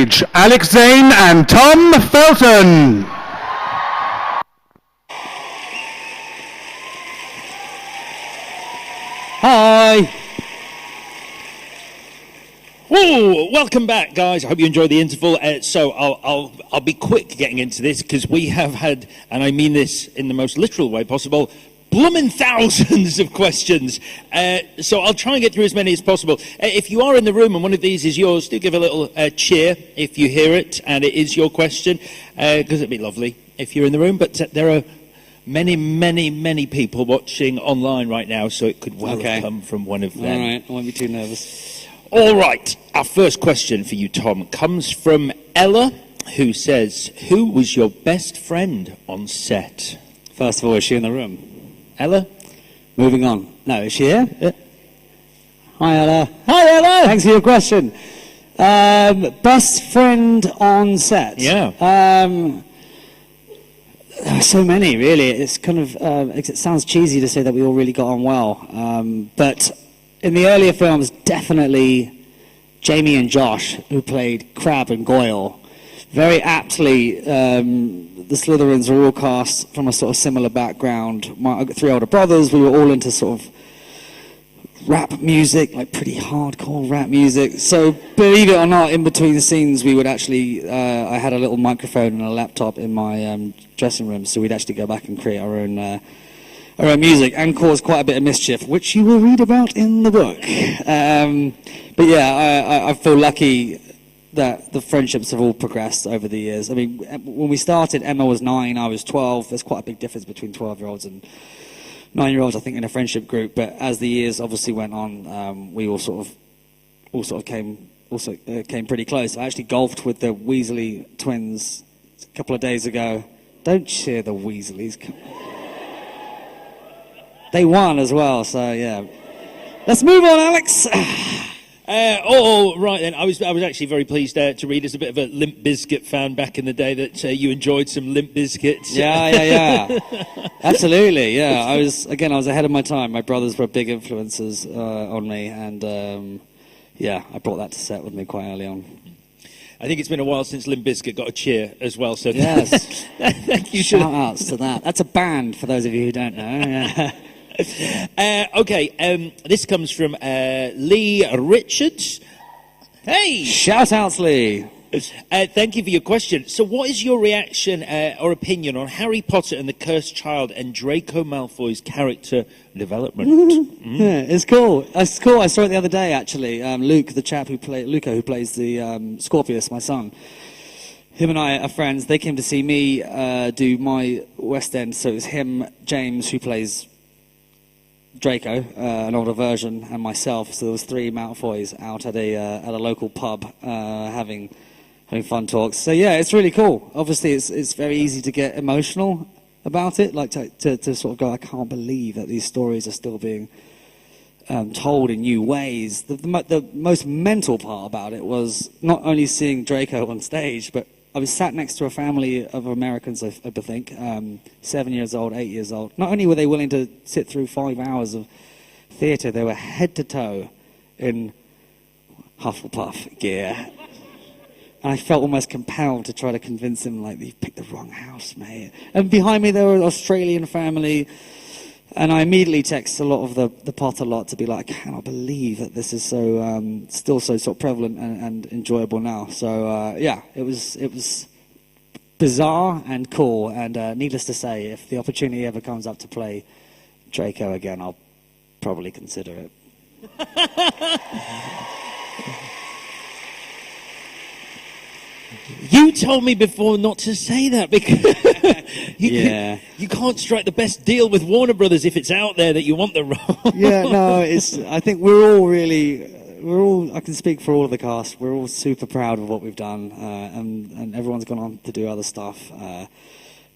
Alex Zane and Tom Felton. Hi. Whoa, welcome back, guys. I hope you enjoyed the interval. So I'll be quick getting into this because we have had, and I mean this in the most literal way possible, blooming thousands of questions. So I'll try and get through as many as possible. If you are in the room and one of these is yours, do give a little cheer if you hear it and it is your question, because it'd be lovely if you're in the room. But there are many people watching online right now, so it could well have come from one of them. All right, I won't be too nervous. All right, our first question for you, Tom, comes from Ella, who says, who was your best friend on set? First of all, is she in the room? Ella? Moving on. No, is she here? Yeah. Hi, Ella. Hi, Ella! Thanks for your question. Best friend on set? Yeah. There are so many, really. It's kind of, it sounds cheesy to say that we all really got on well. But in the earlier films, definitely Jamie and Josh, who played Crab and Goyle. Very aptly, the Slytherins were all cast from a sort of similar background. I've got 3 older brothers. We were all into sort of rap music, like pretty hardcore rap music. So, believe it or not, in between scenes, we would actually, I had a little microphone and a laptop in my dressing room, so we'd actually go back and create our own music and cause quite a bit of mischief, which you will read about in the book. But yeah, I feel lucky that the friendships have all progressed over the years. I mean, when we started, Emma was 9, I was 12. There's quite a big difference between 12-year-olds and 9-year-olds, I think, in a friendship group. But as the years obviously went on, we all sort of came pretty close. I actually golfed with the Weasley twins a couple of days ago. Don't cheer the Weasleys. They won as well, so yeah. Let's move on, Alex. Right then, I was actually very pleased to read as a bit of a Limp Bizkit fan back in the day that you enjoyed some Limp Bizkit. Yeah. Absolutely, yeah. I was ahead of my time. My brothers were big influences on me, and yeah, I brought that to set with me quite early on. I think it's been a while since Limp Bizkit got a cheer as well, so yes. Thank you. Shout outs to that. That's a band, for those of you who don't know. Okay, this comes from Lee Richards. Hey! Shout outs, Lee. Thank you for your question. So what is your reaction or opinion on Harry Potter and the Cursed Child and Draco Malfoy's character development? Yeah, it's cool. It's cool. I saw it the other day, actually. Luke, the chap who plays the Scorpius, my son. Him and I are friends. They came to see me do my West End, so it was him, James, who plays Draco, an older version, and myself. So there was 3 Malfoys out at a local pub having fun talks. So yeah, it's really cool. Obviously, it's very easy to get emotional about it, like to sort of go, I can't believe that these stories are still being told in new ways. The most mental part about it was not only seeing Draco on stage, but I was sat next to a family of Americans, I think, 7 years old, 8 years old. Not only were they willing to sit through 5 hours of theatre, they were head to toe in Hufflepuff gear. And I felt almost compelled to try to convince him, like, you picked the wrong house, mate. And behind me there was an Australian family. And I immediately texted a lot of the Potter lot to be like, I cannot believe that this is so still so sort of prevalent and enjoyable now. So yeah, it was bizarre and cool. And needless to say, if the opportunity ever comes up to play Draco again, I'll probably consider it. You told me before not to say that because you can't strike the best deal with Warner Brothers if it's out there that you want the role. Yeah, no, I think we're all, I can speak for all of the cast, we're all super proud of what we've done, and everyone's gone on to do other stuff.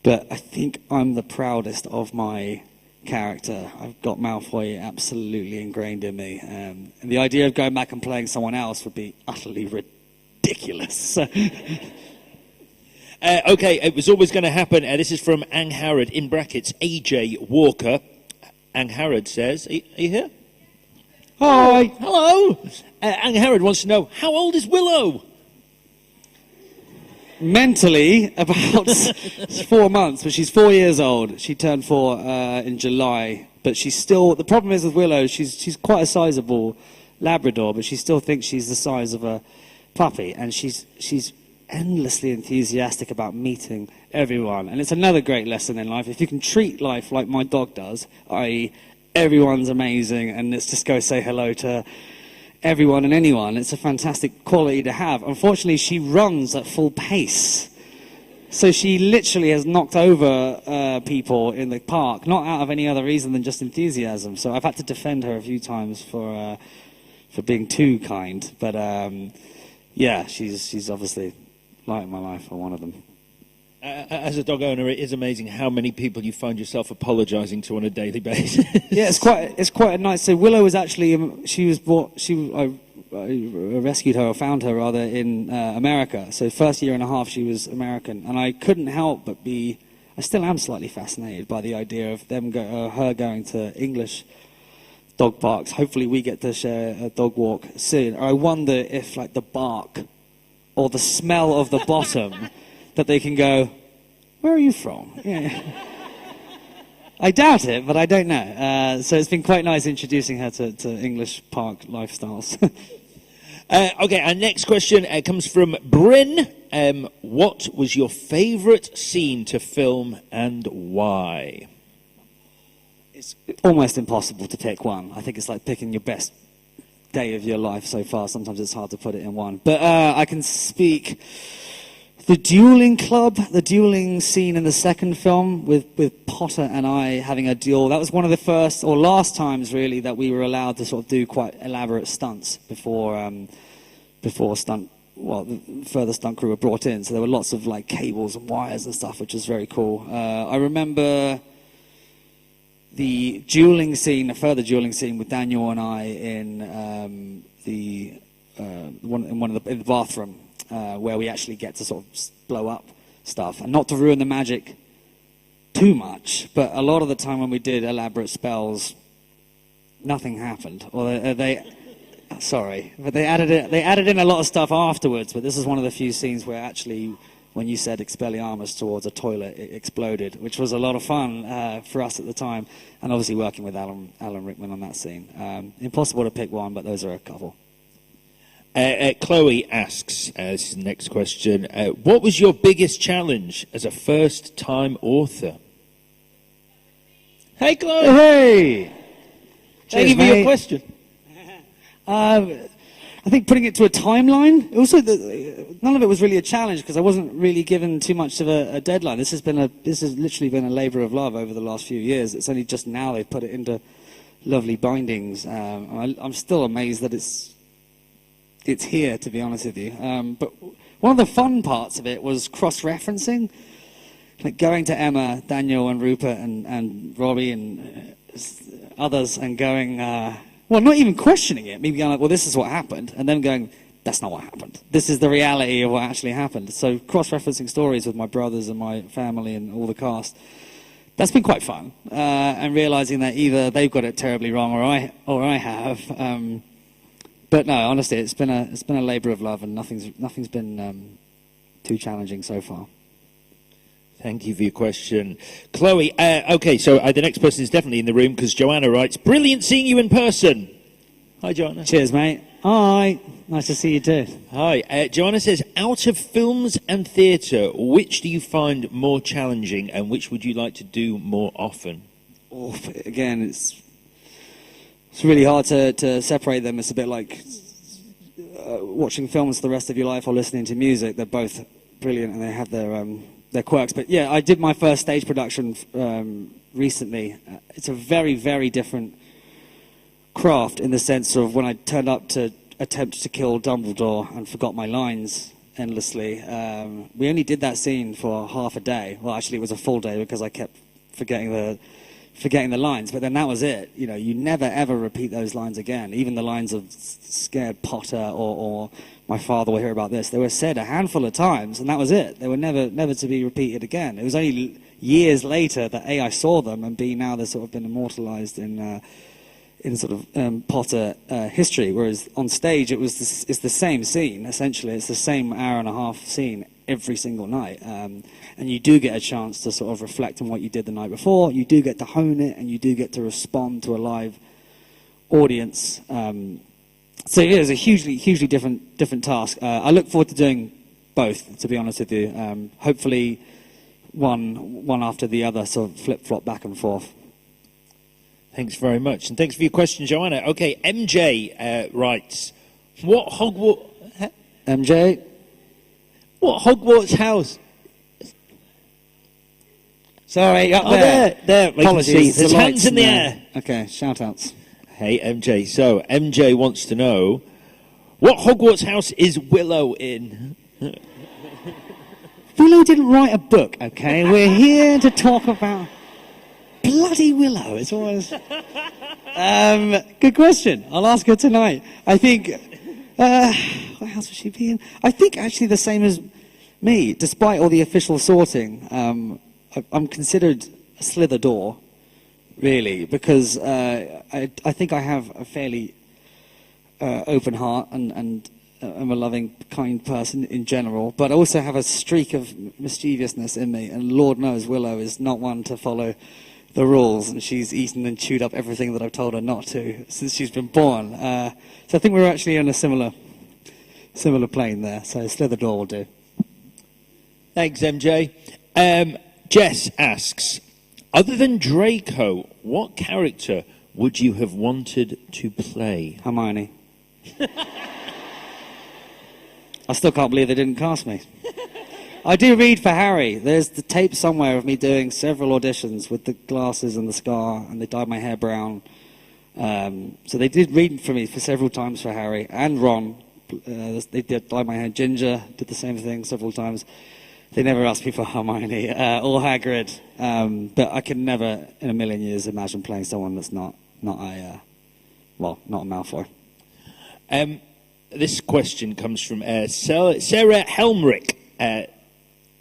But I think I'm the proudest of my character. I've got Malfoy absolutely ingrained in me. And the idea of going back and playing someone else would be utterly ridiculous. Okay, it was always going to happen. This is from Ang Harrod, in brackets, AJ Walker. Ang Harrod says, are you here? Hi. Hello. Ang Harrod wants to know, how old is Willow? mentally about 4 months, but she's 4 years old. She turned 4 in July, but she's still. The problem is with Willow, she's quite a sizable Labrador, but she still thinks she's the size of a puppy, and she's endlessly enthusiastic about meeting everyone. And it's another great lesson in life. If you can treat life like my dog does, i.e., everyone's amazing, and let's just go say hello to everyone and anyone. It's a fantastic quality to have. Unfortunately, she runs at full pace. So she literally has knocked over people in the park, not out of any other reason than just enthusiasm. So I've had to defend her a few times for being too kind. But yeah, she's obviously light in my life, or one of them. As a dog owner, it is amazing how many people you find yourself apologising to on a daily basis. Yeah, it's quite a nice. So Willow was actually I rescued her, or found her rather, in America. So first year and a half she was American, and I couldn't help but be. I still am slightly fascinated by the idea of her going to English dog parks. Hopefully we get to share a dog walk soon. I wonder if like the bark or the smell of the bottom. That they can go, where are you from? Yeah. I doubt it, but I don't know. So it's been quite nice introducing her to English park lifestyles. Okay, our next question comes from Bryn. What was your favourite scene to film and why? It's almost impossible to pick one. I think it's like picking your best day of your life so far. Sometimes it's hard to put it in one. But I can speak... The dueling club, the dueling scene in the second film with Potter and I having a duel, that was one of the first or last times really that we were allowed to sort of do quite elaborate stunts before further stunt crew were brought in. So there were lots of like cables and wires and stuff, which was very cool. I remember the further dueling scene with Daniel and I in the bathroom. Where we actually get to sort of blow up stuff. And not to ruin the magic too much, but a lot of the time when we did elaborate spells, nothing happened. Or but they added in a lot of stuff afterwards, but this is one of the few scenes where actually, when you said Expelliarmus towards a toilet, it exploded, which was a lot of fun for us at the time, and obviously working with Alan Rickman on that scene. Impossible to pick one, but those are a couple. Chloe asks, this is the next question, what was your biggest challenge as a first-time author? Hey, Chloe! Hey! Thank you for your question. I think putting it to a timeline, also none of it was really a challenge because I wasn't really given too much of a deadline. This has literally been a labour of love over the last few years. It's only just now they've put it into lovely bindings. I'm still amazed that it's here, to be honest with you. But one of the fun parts of it was cross-referencing, like going to Emma, Daniel, and Rupert, and Robbie, and others, and going, not even questioning it. Maybe going like, well, this is what happened, and then going, that's not what happened. This is the reality of what actually happened. So cross-referencing stories with my brothers and my family and all the cast. That's been quite fun, and realizing that either they've got it terribly wrong or I have. But no, honestly, it's been a labour of love, and nothing's been too challenging so far. Thank you for your question. Chloe, okay, so the next person is definitely in the room because Joanna writes, brilliant seeing you in person. Hi, Joanna. Cheers, mate. Hi. Nice to see you too. Hi. Joanna says, out of films and theatre, which do you find more challenging and which would you like to do more often? Oh, again, it's really hard to separate them. It's a bit like watching films for the rest of your life or listening to music. They're both brilliant and they have their quirks. But yeah, I did my first stage production recently. It's a very, very different craft in the sense of when I turned up to attempt to kill Dumbledore and forgot my lines endlessly. We only did that scene for half a day. Well, actually, it was a full day because I kept forgetting the lines, but then that was it. You know, you never ever repeat those lines again. Even the lines of scared Potter or my father will hear about this. They were said a handful of times, and that was it. They were never to be repeated again. It was only years later that A, I saw them, and B, now they've sort of been immortalized in in sort of Potter history, whereas on stage it's the same scene, essentially. It's the same hour and a half scene every single night. And you do get a chance to sort of reflect on what you did the night before. You do get to hone it, and you do get to respond to a live audience. So yeah, it's a hugely different task. I look forward to doing both, to be honest with you. Hopefully one after the other, sort of flip-flop back and forth. Thanks very much, and thanks for your question, Joanna. Okay, MJ writes, What Hogwarts house? Sorry, up there. There. We can see. Apologies. There's hands in the air. Okay, shout-outs. Hey, MJ. So, MJ wants to know, what Hogwarts house is Willow in? Willow didn't write a book, okay? We're here to talk about bloody Willow. It's always... good question. I'll ask her tonight. I think... what house would she be in? I think actually the same as me. Despite all the official sorting, I'm considered a slither door, really, because I think I have a fairly open heart and I'm a loving, kind person in general, but I also have a streak of mischievousness in me, and Lord knows Willow is not one to follow the rules, and she's eaten and chewed up everything that I've told her not to since she's been born. So I think we're actually on a similar plane there, so slither door will do. Thanks, MJ. Jess asks, other than Draco, what character would you have wanted to play? Hermione. I still can't believe they didn't cast me. I do read for Harry. There's the tape somewhere of me doing several auditions with the glasses and the scar, and they dyed my hair brown. So they did read for me for several times for Harry and Ron. They did dye my hair ginger, did the same thing several times. They never asked me for Hermione or Hagrid, but I could never in a million years imagine playing someone that's not a Malfoy. This question comes from Sarah Helmrich.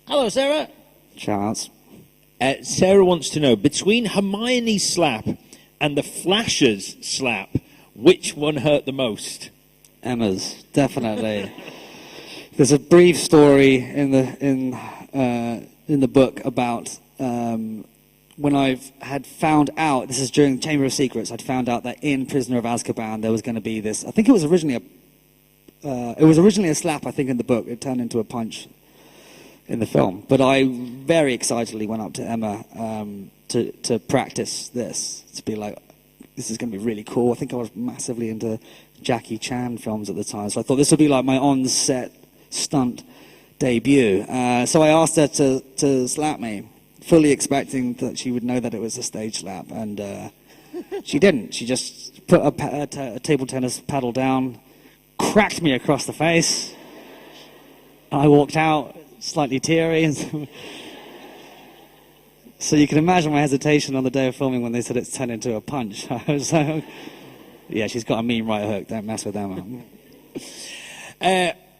Hello, Sarah. Chance. Sarah wants to know, between Hermione's slap and the Flashers' slap, which one hurt the most? Emma's, definitely. There's a brief story in the book about when I had found out, this is during Chamber of Secrets, I'd found out that in Prisoner of Azkaban there was going to be this, I think it was originally a slap, I think, in the book. It turned into a punch in the film. But I very excitedly went up to Emma to practice this, to be like, this is going to be really cool. I think I was massively into Jackie Chan films at the time, so I thought this would be like my on-set stunt debut. So I asked her to slap me, fully expecting that she would know that it was a stage slap, and she didn't. She just put a table tennis paddle down, cracked me across the face. I walked out slightly teary. So you can imagine my hesitation on the day of filming when they said it's turned into a punch. I was like, yeah, she's got a mean right hook. Don't mess with Emma.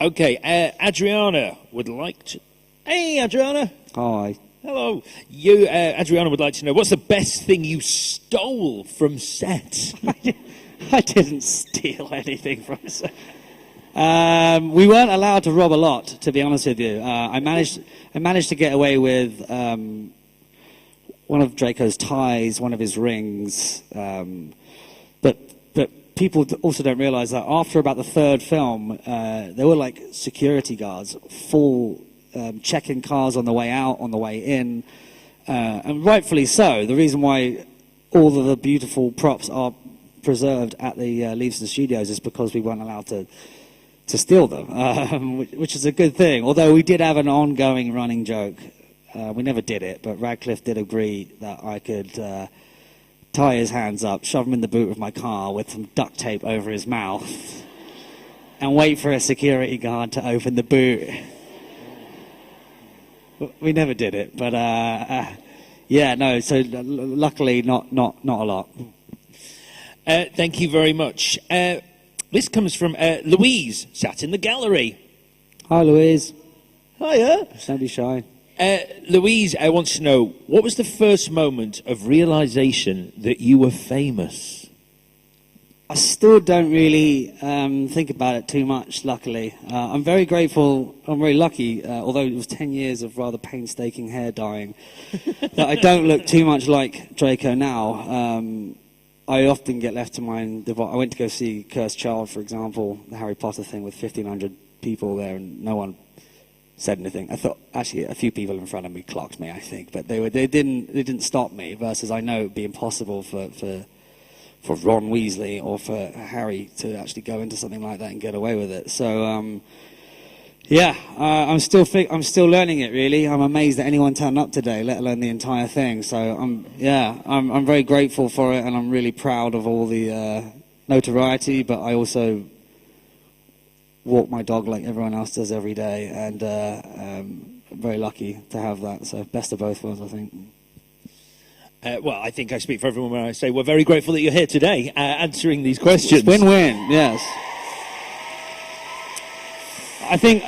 Okay, Adriana would like to... Hey, Adriana. Hi. Hello. You, Adriana would like to know, what's the best thing you stole from set? I didn't steal anything from set. We weren't allowed to rob a lot, to be honest with you. I managed to get away with one of Draco's ties, one of his rings. But people also don't realize that after about the third film, there were like security guards, full checking cars on the way out, on the way in, and rightfully so. The reason why all of the beautiful props are preserved at the Leavesden Studios is because we weren't allowed to steal them, which is a good thing. Although we did have an ongoing running joke. We never did it, but Radcliffe did agree that I could tie his hands up, shove him in the boot of my car with some duct tape over his mouth, and wait for a security guard to open the boot. We never did it, but yeah, no. So luckily, not a lot. Thank you very much. This comes from Louise, sat in the gallery. Hi, Louise. Hiya. Don't be shy. Louise wants to know, what was the first moment of realization that you were famous? I still don't really think about it too much, luckily. I'm very grateful, I'm very lucky, although it was 10 years of rather painstaking hair dyeing, that I don't look too much like Draco now. I often get left to my own I went to go see Cursed Child, for example, the Harry Potter thing with 1,500 people there, and no one said anything. I thought, actually, a few people in front of me clocked me, I think, but they didn't stop me, versus I know it would be impossible for Ron Weasley or for Harry to actually go into something like that and get away with it. So, I'm still learning it, really. I'm amazed that anyone turned up today, let alone the entire thing. So, I'm very grateful for it, and I'm really proud of all the notoriety, but I also walk my dog like everyone else does every day, and I'm very lucky to have that. So, best of both worlds, I think. Well, I think I speak for everyone when I say we're very grateful that you're here today answering these questions. It's win-win, yes. I think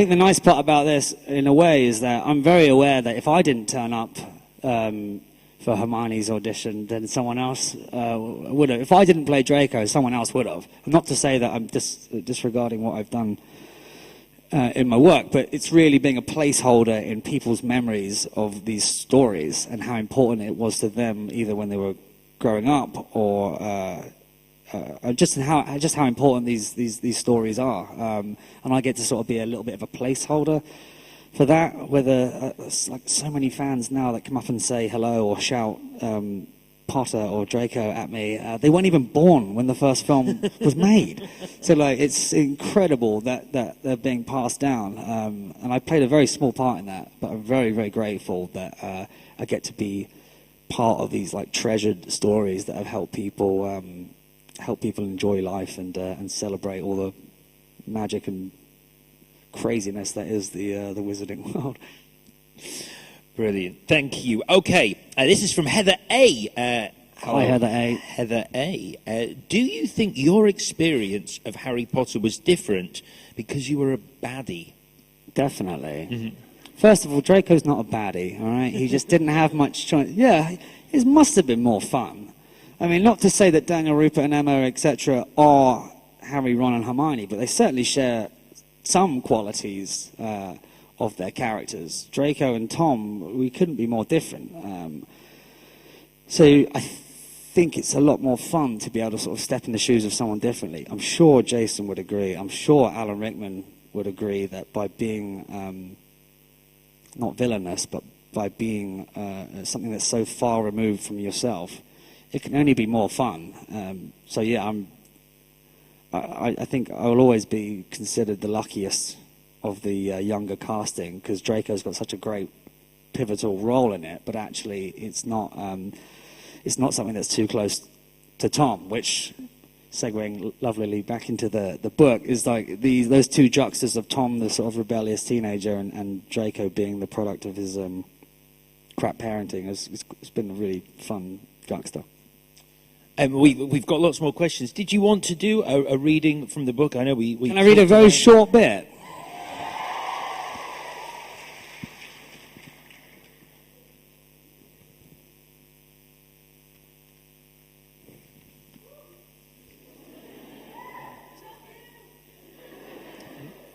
the nice part about this, in a way, is that I'm very aware that if I didn't turn up for Hermione's audition, then someone else would have. If I didn't play Draco, someone else would have. Not to say that I'm disregarding what I've done in my work, but it's really being a placeholder in people's memories of these stories and how important it was to them, either when they were growing up or just how important these stories are. And I get to sort of be a little bit of a placeholder for that. Whether like so many fans now that come up and say hello or shout Potter or Draco at me, they weren't even born when the first film was made. So like, it's incredible that they're being passed down. And I played a very small part in that, but I'm very, very grateful that I get to be part of these like treasured stories that have helped people enjoy life and celebrate all the magic and craziness that is the wizarding world. Brilliant. Thank you. Okay, this is from Heather A. Hi, Heather A. Heather A. Do you think your experience of Harry Potter was different because you were a baddie? Definitely. Mm-hmm. First of all, Draco's not a baddie, all right? He just didn't have much choice. Yeah, it must have been more fun. I mean, not to say that Daniel, Rupert and Emma, etc. are Harry, Ron and Hermione, but they certainly share some qualities of their characters. Draco and Tom, we couldn't be more different. So I think it's a lot more fun to be able to sort of step in the shoes of someone differently. I'm sure Jason would agree. I'm sure Alan Rickman would agree that by being not villainous, but by being something that's so far removed from yourself, it can only be more fun. So yeah, I think I will always be considered the luckiest of the younger casting, because Draco's got such a great pivotal role in it, but actually it's not something that's too close to Tom, which, segueing lovely back into the book, is like those two juxtas of Tom, the sort of rebellious teenager, and Draco being the product of his crap parenting. It's been a really fun juxta. We've got lots more questions. Did you want to do a reading from the book? I know we Can I read a very short bit?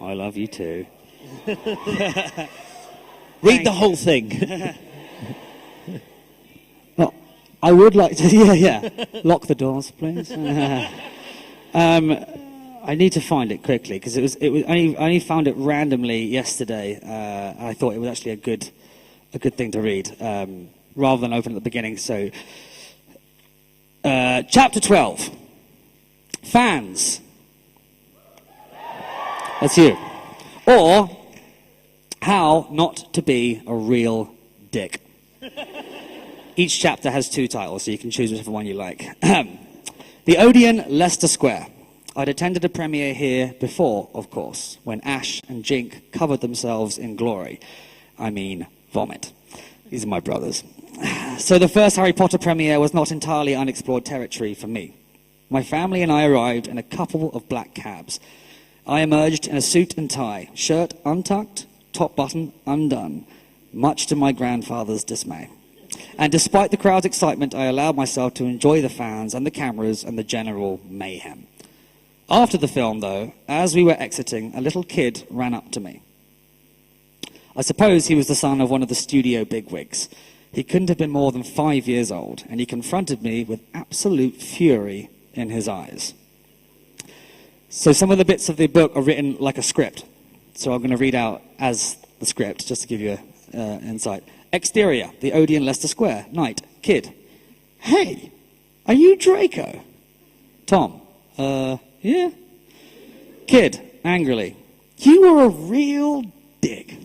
I love you too. Read the whole thing. Well, I would like to, yeah. Lock the doors, please. I need to find it quickly, because I only found it randomly yesterday. I thought it was actually a good thing to read, rather than open at the beginning. So, chapter 12. Fans. That's you. Or, how not to be a real dick. Each chapter has 2 titles, so you can choose whichever one you like. The Odeon, Leicester Square. I'd attended a premiere here before, of course, when Ash and Jink covered themselves in glory. I mean, vomit. These are my brothers. So the first Harry Potter premiere was not entirely unexplored territory for me. My family and I arrived in a couple of black cabs. I emerged in a suit and tie, shirt untucked, top button undone, much to my grandfather's dismay. And despite the crowd's excitement, I allowed myself to enjoy the fans and the cameras and the general mayhem. After the film, though, as we were exiting, a little kid ran up to me. I suppose he was the son of one of the studio bigwigs. He couldn't have been more than 5 years old, and he confronted me with absolute fury in his eyes. So some of the bits of the book are written like a script. So I'm going to read out as the script, just to give you an insight. Exterior, the Odeon Leicester Square. Night, kid. Hey, are you Draco? Tom, yeah. Kid, angrily. You are a real dick.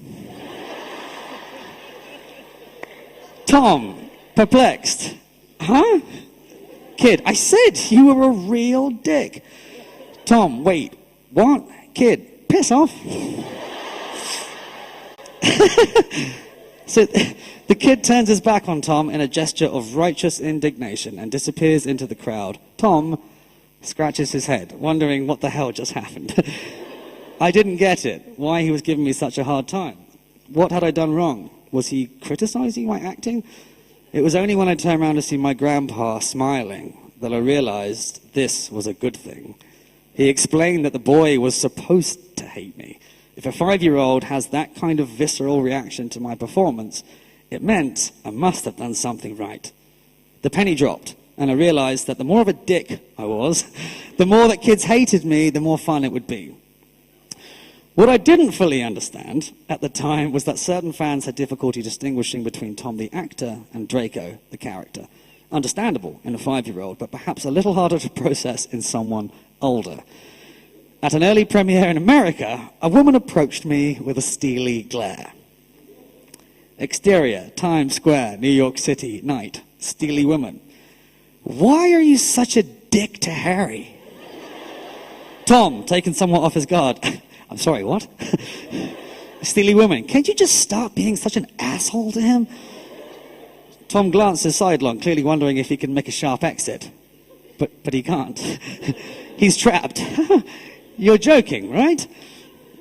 Tom, perplexed. Huh? Kid, I said you were a real dick. Tom, wait, what? Kid, piss off. So the kid turns his back on Tom in a gesture of righteous indignation and disappears into the crowd. Tom scratches his head, wondering what the hell just happened. I didn't get it, why he was giving me such a hard time. What had I done wrong? Was he criticizing my acting? It was only when I turned around to see my grandpa smiling that I realized this was a good thing. He explained that the boy was supposed to hate me. If a 5-year-old has that kind of visceral reaction to my performance, it meant I must have done something right. The penny dropped, and I realized that the more of a dick I was, the more that kids hated me, the more fun it would be. What I didn't fully understand at the time was that certain fans had difficulty distinguishing between Tom the actor and Draco the character. Understandable in a 5-year-old, but perhaps a little harder to process in someone older. At an early premiere in America, a woman approached me with a steely glare. Exterior, Times Square, New York City, night, steely woman. Why are you such a dick to Harry? Tom, taken somewhat off his guard. I'm sorry, what? Steely woman, can't you just stop being such an asshole to him? Tom glances sidelong, clearly wondering if he can make a sharp exit. But he can't. He's trapped. You're joking, right?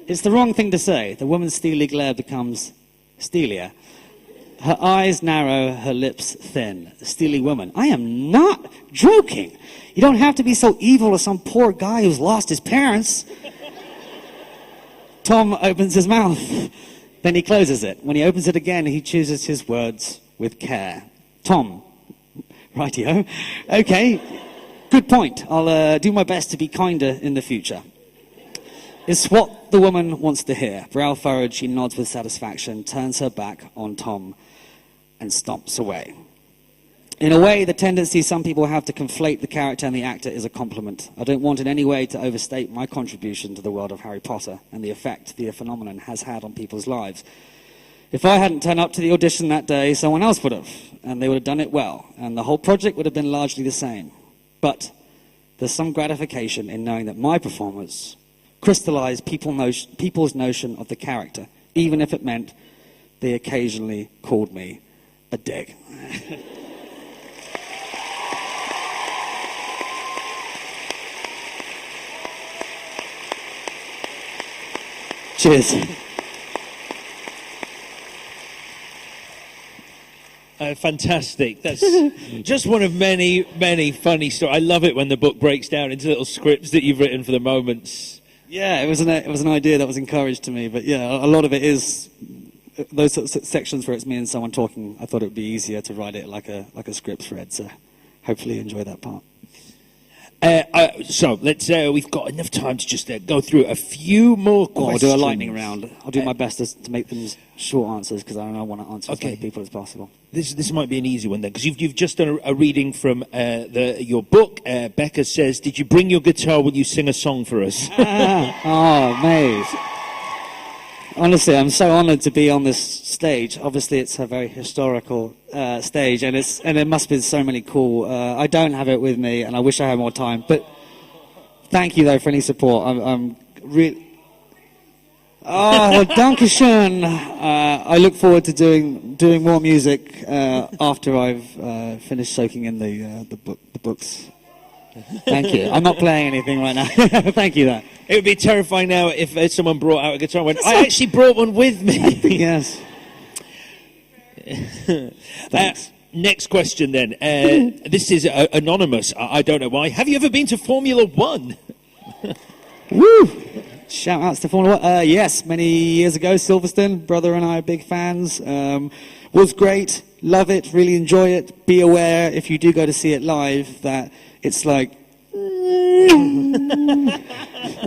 It's the wrong thing to say. The woman's steely glare becomes steelier. Her eyes narrow, her lips thin. Steely woman, I am not joking. You don't have to be so evil as some poor guy who's lost his parents. Tom opens his mouth, then he closes it. When he opens it again, he chooses his words with care. Tom, rightio. Okay, good point. I'll do my best to be kinder in the future. It's what the woman wants to hear. Brow furrowed, she nods with satisfaction, turns her back on Tom, and stomps away. In a way, the tendency some people have to conflate the character and the actor is a compliment. I don't want in any way to overstate my contribution to the world of Harry Potter and the effect the phenomenon has had on people's lives. If I hadn't turned up to the audition that day, someone else would have, and they would have done it well, and the whole project would have been largely the same. But there's some gratification in knowing that my performance crystallized people's notion of the character, even if it meant they occasionally called me a dick. Cheers. Fantastic. That's just one of many, many funny stories. I love it when the book breaks down into little scripts that you've written for the moments. Yeah, it was an idea that was encouraged to me, but yeah, a lot of it is those sorts of sections where it's me and someone talking. I thought it would be easier to write it like a script thread, so hopefully you enjoy that part. So let's we've got enough time to just go through a few more questions. I'll do a lightning round. I'll do my best to make them short answers because I want to answer as many people as possible. This might be an easy one then, because you've just done a reading from your book. Becca says, "Did you bring your guitar? Will you sing a song for us?" Oh, mate. Honestly, I'm so honoured to be on this stage. Obviously, it's a very historical stage, and there must be so many cool. I don't have it with me, and I wish I had more time. But thank you, though, for any support. I'm really. Oh, danke schön. I look forward to doing more music after I've finished soaking in the books. Thank you. I'm not playing anything right now. Thank you, though. It would be terrifying now if someone brought out a guitar and went, I actually brought one with me. Yes. Thanks. Next question then. This is anonymous. I don't know why. Have you ever been to Formula One? Woo! Shout outs to Formula One. Yes, many years ago, Silverstone. Brother and I are big fans. Was great. Love it. Really enjoy it. Be aware if you do go to see it live that it's like. And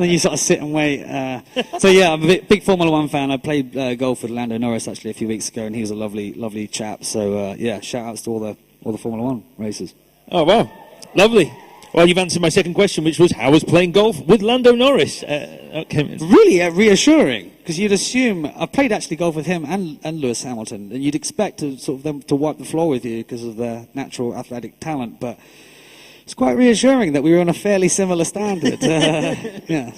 then you sort of sit and wait. So yeah, I'm a big Formula One fan. I played golf with Lando Norris actually a few weeks ago, and he was a lovely, lovely chap. So yeah, shout outs to all the Formula One racers. Oh wow, lovely. Well, you've answered my second question, which was how was playing golf with Lando Norris? Okay. Really reassuring, because you'd assume I played actually golf with him and Lewis Hamilton, and you'd expect to sort of them to wipe the floor with you because of their natural athletic talent, but. It's quite reassuring that we were on a fairly similar standard. Yeah.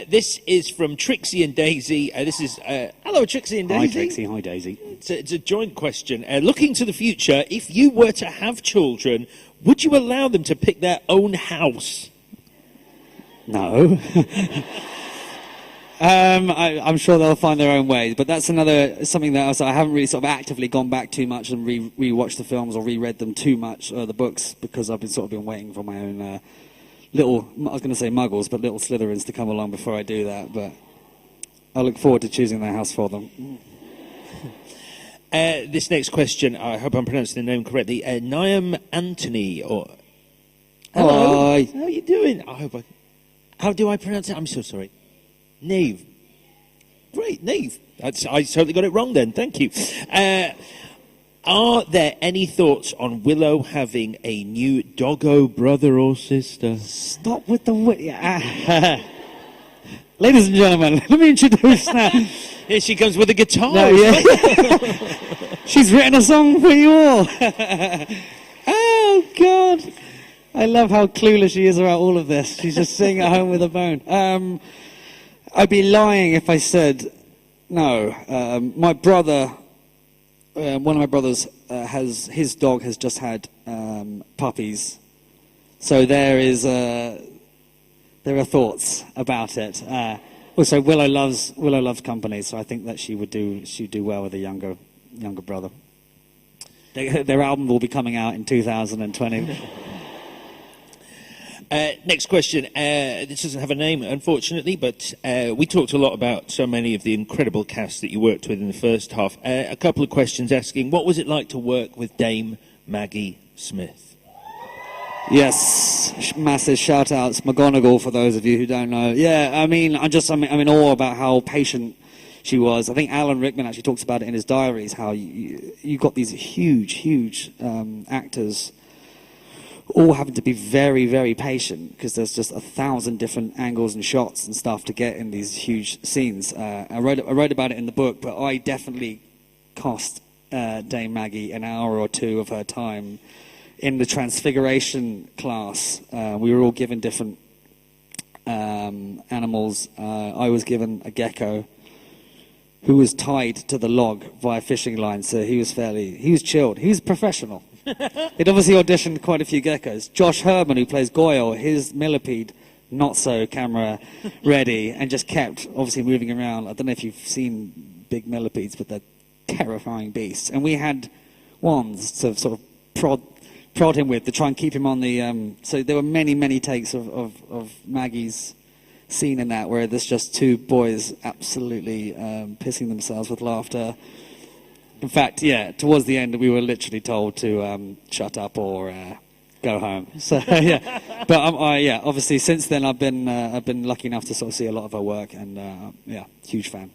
This is from Trixie and Daisy. This is hello, Trixie and Daisy. Hi, Trixie. Hi, Daisy. It's a joint question. Looking to the future, if you were to have children, would you allow them to pick their own house? No. I'm sure they'll find their own ways, but that's something that I haven't really sort of actively gone back too much and re-watched the films or reread them too much, the books, because I've been waiting for my own little, I was going to say muggles, but little Slytherins to come along before I do that, but I look forward to choosing their house for them. This next question, I hope I'm pronouncing the name correctly, Niam Anthony, or... Hello, Hi. how are you doing? How do I pronounce it? I'm so sorry. Nave. Great, Nave. I totally got it wrong then. Thank you. Are there any thoughts on Willow having a new doggo brother or sister? Stop with the... Ladies and gentlemen, let me introduce now. Here she comes with a guitar. No, yeah. She's written a song for you all. Oh, God. I love how clueless she is about all of this. She's just sitting at home with a bone. I'd be lying if I said no. My brother, one of my brothers, his dog has just had puppies. So there are thoughts about it. Also, Willow loves company, so I think that she'd do well with a younger brother. Their album will be coming out in 2020. Next question. This doesn't have a name, unfortunately, but we talked a lot about so many of the incredible cast that you worked with in the first half. A couple of questions asking, what was it like to work with Dame Maggie Smith? Yes, massive shout-outs, McGonagall, for those of you who don't know. Yeah, I'm in awe about how patient she was. I think Alan Rickman actually talks about it in his diaries, how you got these huge actors all having to be very, very patient because there's just 1,000 different angles and shots and stuff to get in these huge scenes. I wrote about it in the book, but I definitely cost Dame Maggie an hour or two of her time in the Transfiguration class. We were all given different animals. I was given a gecko who was tied to the log via fishing line, so he was chilled. He was professional. He'd obviously auditioned quite a few geckos. Josh Herman, who plays Goyle, his millipede, not so camera ready, and just kept obviously moving around. I don't know if you've seen big millipedes, but they're terrifying beasts. And we had wands to sort of prod him with to try and keep him on the... so there were many takes of Maggie's scene in that, where there's just two boys absolutely pissing themselves with laughter. In fact, yeah, towards the end, we were literally told to shut up or go home. So yeah, but obviously since then I've been lucky enough to sort of see a lot of her work, and huge fan.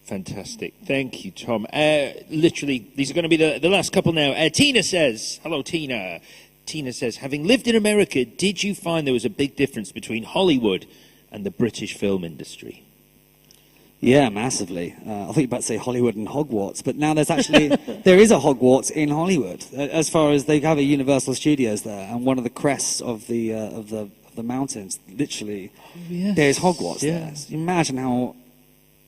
Fantastic, thank you, Tom. Literally, these are going to be the last couple now. Tina says, hello, Tina. Tina says, having lived in America, did you find there was a big difference between Hollywood and the British film industry? Yeah, massively. I thought you were about to say Hollywood and Hogwarts, but now there is a Hogwarts in Hollywood. As far as they have a Universal Studios there, and one of the crests of the mountains, literally, there's Hogwarts there. So you imagine how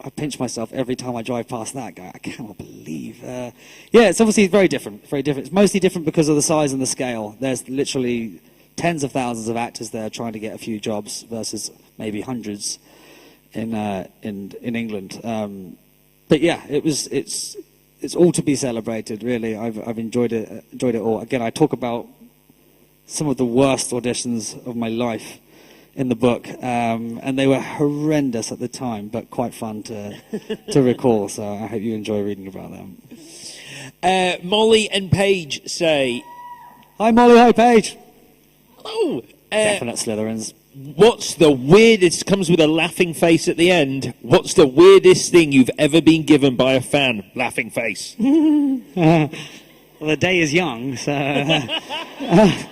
I pinch myself every time I drive past that. Go, I cannot believe. It's obviously very different. It's mostly different because of the size and the scale. There's literally tens of thousands of actors there trying to get a few jobs versus maybe hundreds in England. But yeah, it's it's all to be celebrated. Really, I've enjoyed it all. Again, I talk about some of the worst auditions of my life in the book, and they were horrendous at the time, but quite fun to recall. So I hope you enjoy reading about them. Molly and Paige say, Hi, Molly. Hi, Paige. hello. Definite Slytherins. What's the weirdest, comes with a laughing face at the end, what's the weirdest thing you've ever been given by a fan? Laughing face. Well, the day is young, so I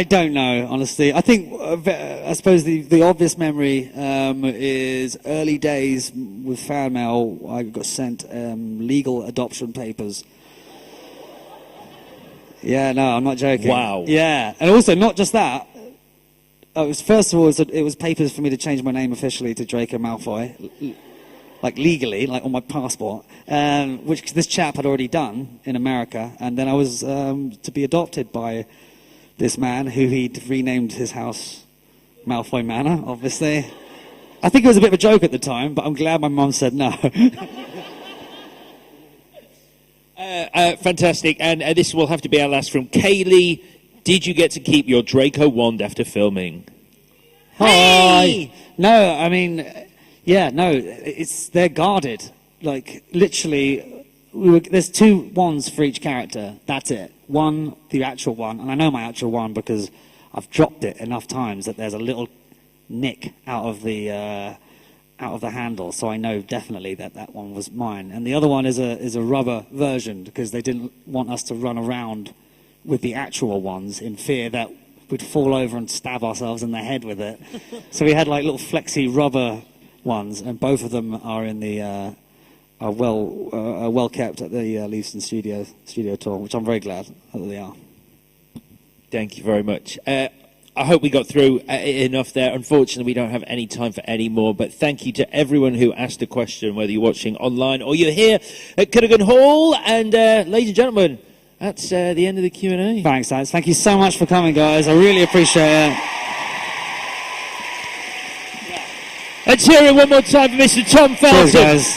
don't know, honestly. I think, I suppose the obvious memory is early days with fan mail. I got sent legal adoption papers. Yeah, no, I'm not joking. Wow. Yeah, and also not just that. First of all, it was papers for me to change my name officially to Draco Malfoy, like legally, like on my passport, which this chap had already done in America. And then I was to be adopted by this man who he'd renamed his house Malfoy Manor, obviously. I think it was a bit of a joke at the time, but I'm glad my mum said no. Fantastic. And this will have to be our last from Kaylee. Did you get to keep your Draco wand after filming? Hi! No, I mean, yeah, no, they're guarded. Like, literally, there's 2 wands for each character. That's it. One, the actual one, and I know my actual one because I've dropped it enough times that there's a little nick out of the handle, so I know definitely that one was mine. And the other one is a rubber version because they didn't want us to run around with the actual ones in fear that we'd fall over and stab ourselves in the head with it. So we had like little flexi rubber ones, and both of them are in the are well kept at the Leavesden studio tour, which I'm very glad that they are. Thank you very much. I hope we got through enough there. Unfortunately, we don't have any time for any more, but thank you to everyone who asked a question, whether you're watching online or you're here at Cadogan Hall. And ladies and gentlemen, that's the end of the Q&A. Thanks, guys. Thank you so much for coming, guys. I really appreciate it. Let's hear it one more time for Mr. Tom Felton. Cheers, guys.